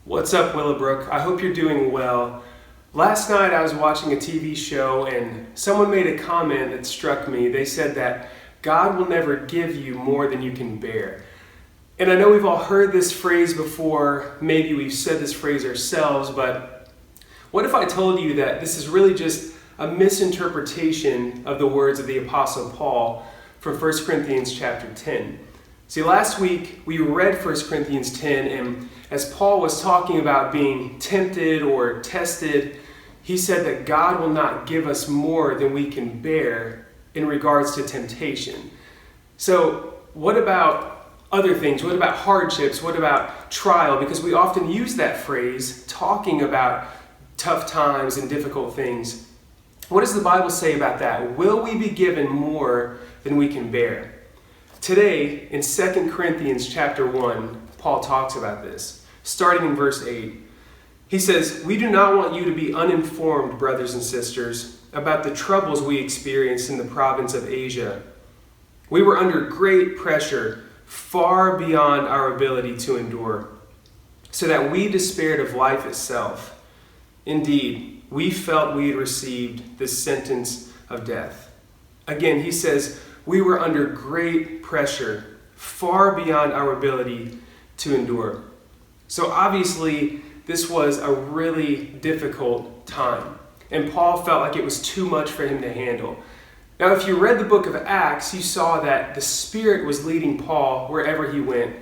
What's up, Willowbrook? I hope you're doing well. Last night I was watching a TV show and someone made a comment that struck me. They said that God will never give you more than you can bear. And I know we've all heard this phrase before, maybe we've said this phrase ourselves, but what if I told you that this is really just a misinterpretation of the words of the Apostle Paul from 1 Corinthians chapter 10? See, last week we read 1 Corinthians 10, and as Paul was talking about being tempted or tested, he said that God will not give us more than we can bear in regards to temptation. So what about other things? What about hardships? What about trial? Because we often use that phrase talking about tough times and difficult things. What does the Bible say about that? Will we be given more than we can bear? Today, in 2 Corinthians chapter 1, Paul talks about this, starting in verse 8. He says, "We do not want you to be uninformed, brothers and sisters, about the troubles we experienced in the province of Asia. We were under great pressure, far beyond our ability to endure, so that we despaired of life itself. Indeed, we felt we had received the sentence of death." Again, he says, we were under great pressure, far beyond our ability to endure. So obviously, this was a really difficult time, and Paul felt like it was too much for him to handle. Now, if you read the book of Acts, you saw that the Spirit was leading Paul wherever he went.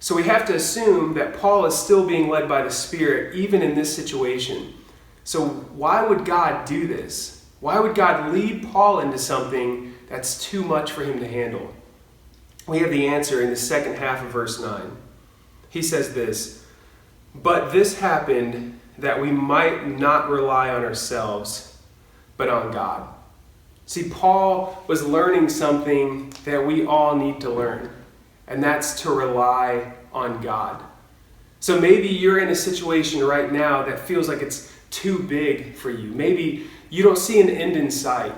So we have to assume that Paul is still being led by the Spirit, even in this situation. So why would God do this? Why would God lead Paul into something that's too much for him to handle? We have the answer in the second half of verse 9. He says this, "But this happened that we might not rely on ourselves, but on God." See, Paul was learning something that we all need to learn, and that's to rely on God. So maybe you're in a situation right now that feels like it's too big for you. Maybe you don't see an end in sight.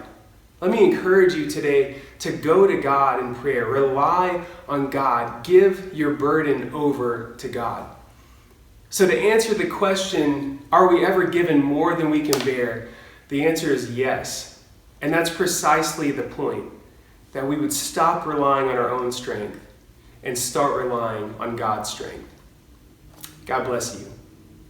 Let me encourage you today to go to God in prayer. Rely on God. Give your burden over to God. So to answer the question, are we ever given more than we can bear? The answer is yes. And that's precisely the point, that we would stop relying on our own strength and start relying on God's strength. God bless you.